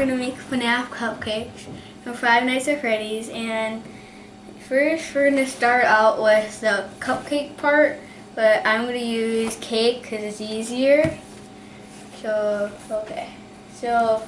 gonna make FNAF cupcakes from Five Nights at Freddy's, and first we're gonna start out with the cupcake part, but I'm gonna use cake because it's easier. So, okay. So,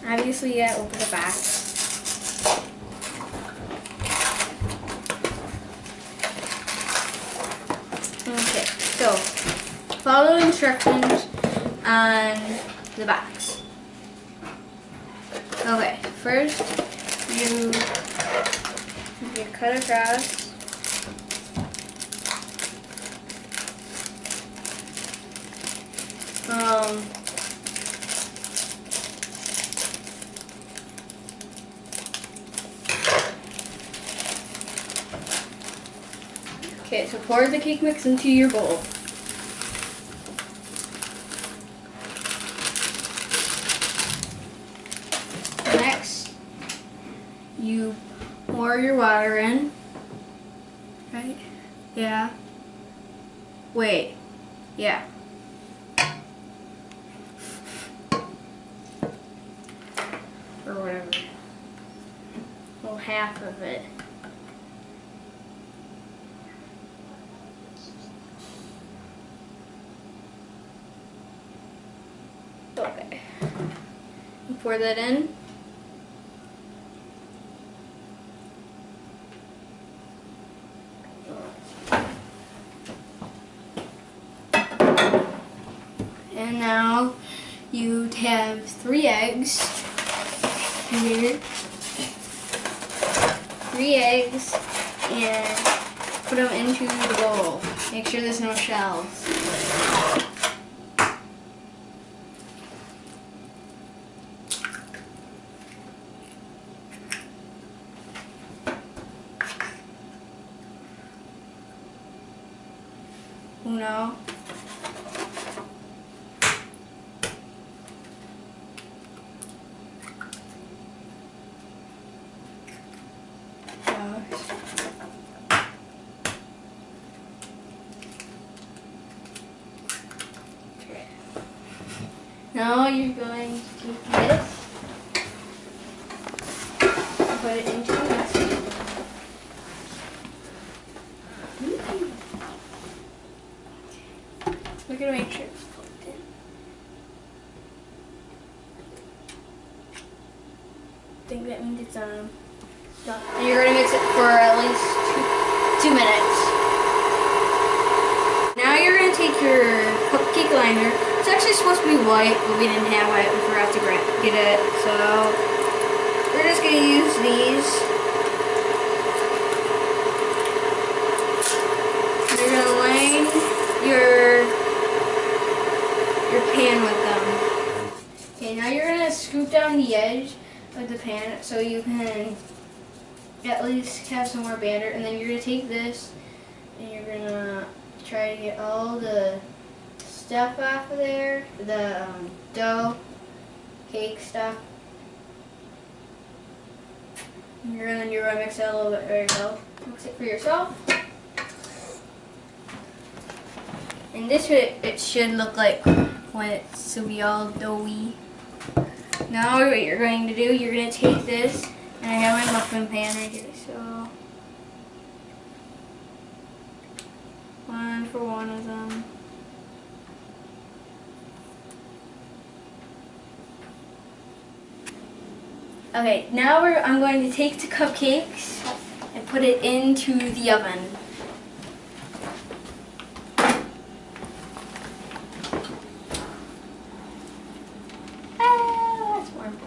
obviously you gotta open the box. Okay, so follow instructions on the box. Okay, first you cut across. Okay, so pour the cake mix into your bowl. Next, you pour your water in. Right? Yeah. Wait. Yeah. Or whatever. Well, half of it. Okay. You pour that in. And now you have 3 eggs here. 3 eggs, and put them into the bowl. Make sure there's no shells. Uno. Now you're going to take this and put it into the mixer. We're going to make sure it's plugged in. I think that means it's done. And you're going to mix it for at least 2 minutes. Now you're going to take your cupcake liner. It's actually supposed to be white, but we didn't have it. We forgot to get it. So we're just going to use these. You're going to line your pan with them. Okay, now you're going to scoop down the edge of the pan so you can at least have some more batter. And then you're going to take this and you're going to try to get all the stuff off of there, the dough, cake stuff. And then you're going to mix it a little bit. There you go. Mix it for yourself. And this it should look like when it's to be all doughy. Now what you're going to do, you're going to take this, and I have my muffin pan right here, so 1 for one of them. Okay, now I'm going to take the cupcakes and put it into the oven. Ah, that's warm.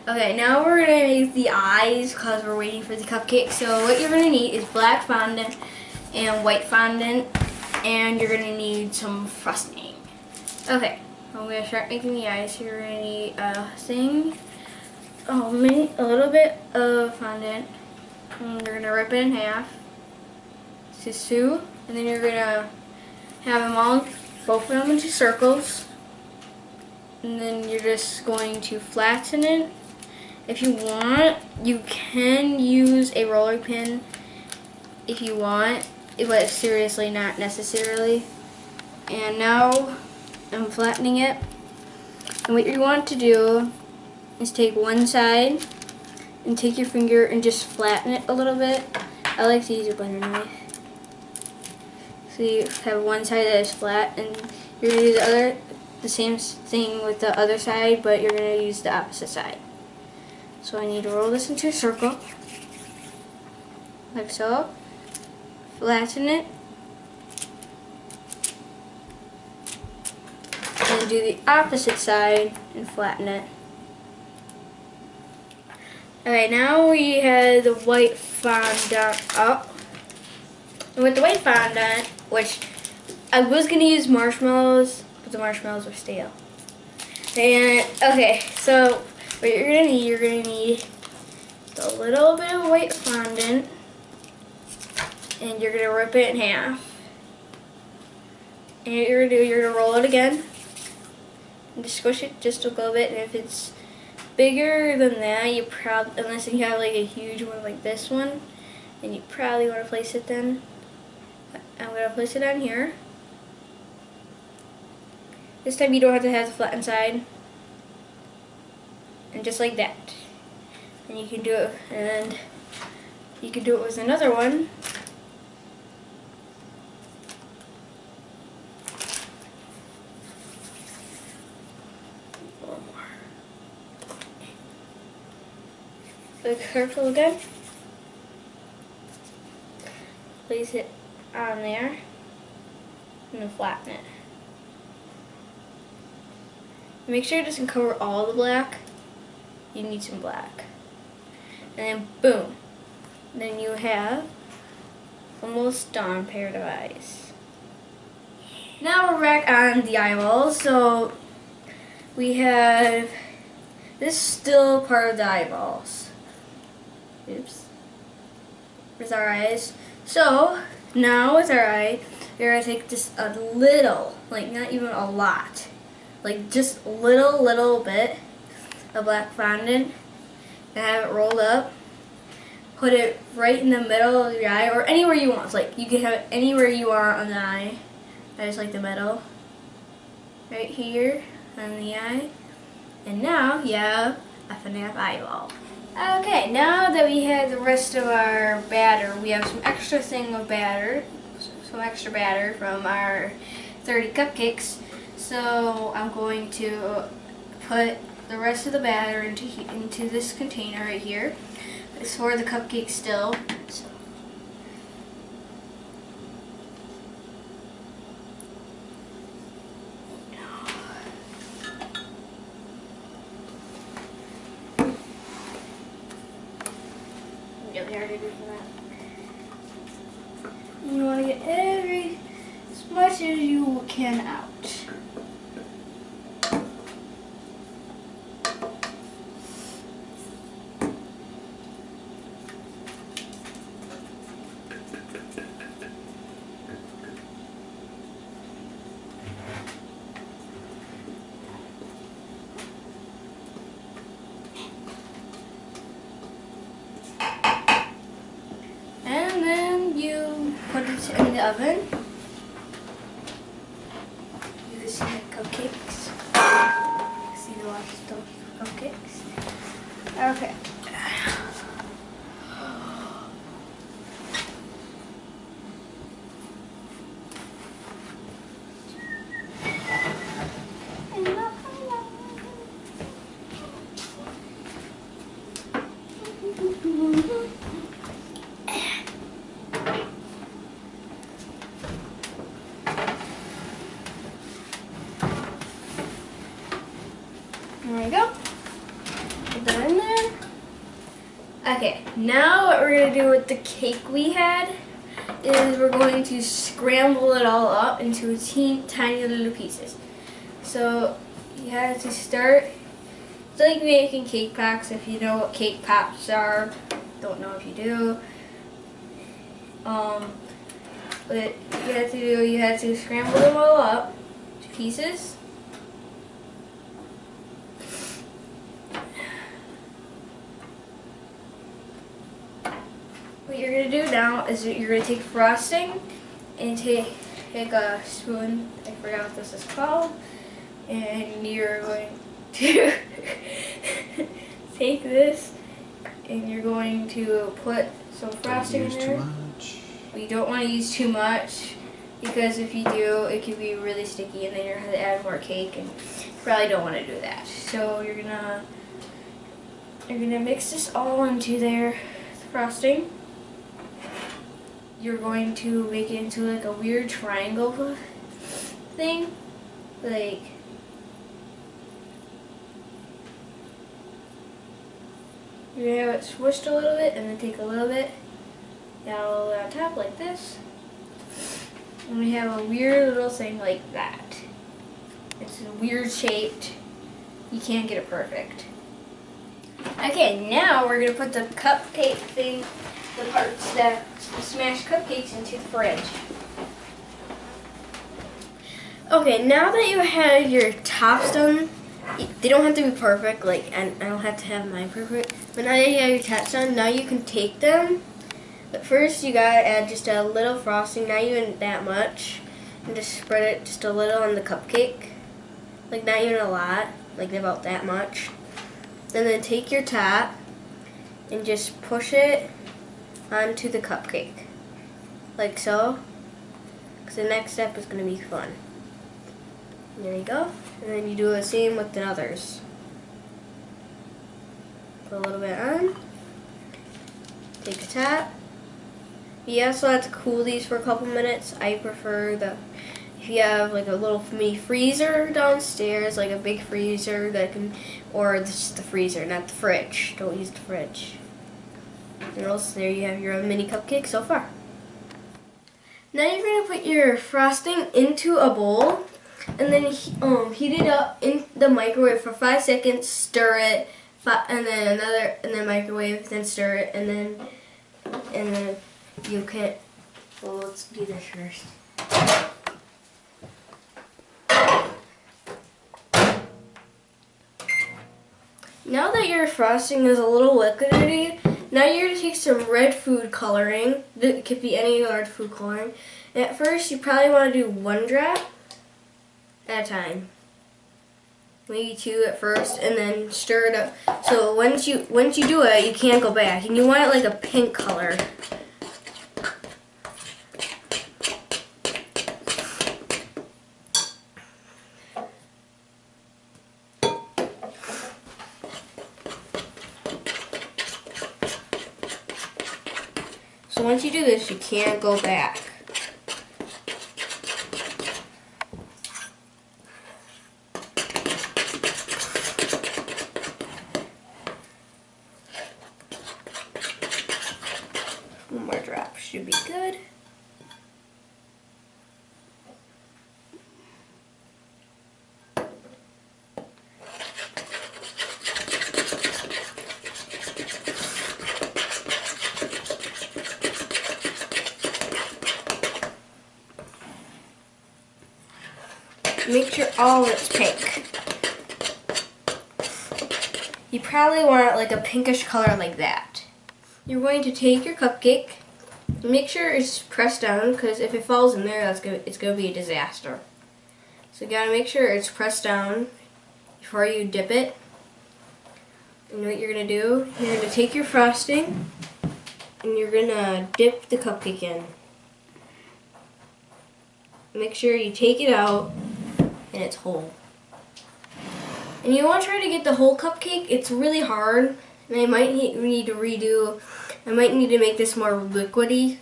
Okay, now we're going to make the eyes because we're waiting for the cupcake. So what you're going to need is black fondant and white fondant, and you're going to need some frosting. Okay, I'm going to start making the eyes. So you're going to need a little bit of fondant, and you're going to rip it in half. Just 2, and then you're going to have them all, both of them into circles. and then you're just going to flatten it. If you want, you can use a roller pin if you want, but seriously not necessarily. And now I'm flattening it. And what you want to do is take one side and take your finger and just flatten it a little bit. I like to use a butter knife. So you have one side that is flat, and you're going to do the same thing with the other side, but you're going to use the opposite side. So I need to roll this into a circle, like so. Flatten it, and do the opposite side and flatten it. Alright, now we have the white fondant up. And with the white fondant, which I was going to use marshmallows, but the marshmallows were stale. And, okay, so what you're going to need a little bit of white fondant, and you're going to rip it in half. And what you're going to do, you're going to roll it again, and just squish it just a little bit, and if it's bigger than that, you probably, unless you have like a huge one like this one, then you probably want to place it then. I'm going to place it on here. This time you don't have to have the flattened side. And just like that. And you can do it, and you can do it with another one. One more. The circle again. Place it on there and then flatten it. Make sure it doesn't cover all the black. You need some black. And then boom. Then you have almost done pair of eyes. Now we're back on the eyeballs. So we have this is still part of the eyeballs. Oops. With our eyes. So now with our eye, we're going to take just a little, like not even a lot, like just a little bit of black fondant and have it rolled up. Put it right in the middle of your eye, or anywhere you want. Like you can have it anywhere you want on the eye. I just like the middle. Right here on the eye. And now you have a FNAF eyeball. Okay, now that we have the rest of our batter, we have some extra batter from our 30 cupcakes. So I'm going to put the rest of the batter into this container right here. It's for the cupcakes still. So. Really hard to do for that. You want to get as much as you can out. Put it in the oven. You can see the cupcakes. See the lots of cupcakes. Okay. There we go. Put that in there. Okay, now what we're going to do with the cake we had is we're going to scramble it all up into tiny little pieces. So you have to start, it's like making cake pops, if you know what cake pops are. Don't know if you do. But you have to scramble them all up to pieces. now is that you're going to take frosting and take a spoon, I forgot what this is called, and you're going to take this and you're going to put some frosting in there. Too much. You don't want to use too much because if you do, it can be really sticky and then you're going to add more cake and you probably don't want to do that. So you're gonna mix this all into there, the frosting. You're going to make it into like a weird triangle thing, like you're gonna have it swished a little bit and then take a little bit down all the way on top like this. And we have a weird little thing like that. It's weird shaped. You can't get it perfect. Okay, now we're gonna put the cupcake thing, the parts that smash cupcakes, into the fridge. Okay, now that you have your tops done, they don't have to be perfect, like, and I don't have to have mine perfect, but now that you have your tops done, now you can take them. But first you gotta add just a little frosting, not even that much, and just spread it just a little on the cupcake. Like not even a lot, like about that much. And then take your top and just push it onto the cupcake, like so, because the next step is gonna be fun. There you go, and then you do the same with the others. Put a little bit on, take the top. You also have to cool these for a couple minutes. I prefer if you have like a little mini freezer downstairs, like a big freezer that can, or just the freezer, not the fridge. Don't use the fridge. And also there you have your mini cupcake so far. Now you're going to put your frosting into a bowl and then heat it up in the microwave for 5 seconds, stir it, and then microwave, then stir it, and then you can, well, let's do this first. Now that your frosting is a little liquidy, now you're going to take some red food coloring. It could be any red food coloring. And at first, you probably want to do 1 drop at a time. Maybe 2 at first, and then stir it up. So once you do it, you can't go back. And you want it like a pink color. So once you do this, you can't go back. One more drop should be good. Make sure all of it's pink. You probably want it like a pinkish color like that. You're going to take your cupcake, make sure it's pressed down, because if it falls in there, it's gonna be a disaster. So you gotta make sure it's pressed down before you dip it. And what you're gonna do, you're gonna take your frosting and you're gonna dip the cupcake in. Make sure you take it out and it's whole. And you want to try to get the whole cupcake. It's really hard, and I might need to redo. I might need to make this more liquidy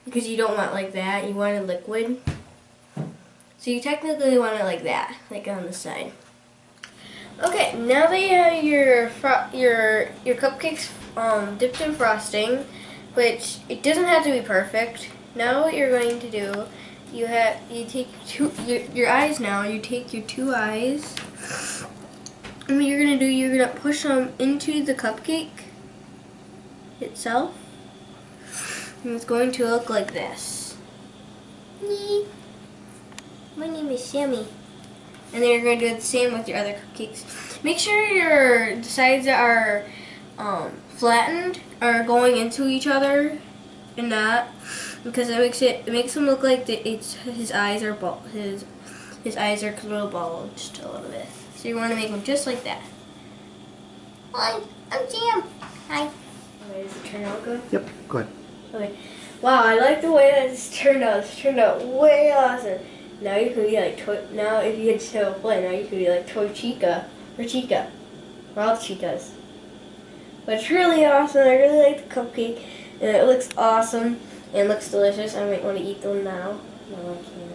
because you don't want it like that. You want it liquid. So you technically want it like that, like on the side. Okay, now that you have your cupcakes dipped in frosting, which it doesn't have to be perfect. Now what you're going to do, you take your eyes now. You take your 2 eyes, and what you're gonna do, you're gonna push them into the cupcake itself, and it's going to look like this. My name is Sammy. And then you're going to do the same with your other cupcakes. Make sure the sides that are flattened are going into each other, and that because it makes him look like his eyes are his eyes are a little bulged a little bit. So you want to make them just like that. Hi, I'm Jam. Hi. Okay, does it turn out good? Yep, go ahead. Okay. Wow, I like the way that this turned out. This turned out way awesome. Now you can be like now if you had to play, now you can be like Toy Chica or Chica. Or all the Chicas. But it's really awesome. I really like the cupcake. And it looks awesome and looks delicious. I might want to eat them now. No, I can't.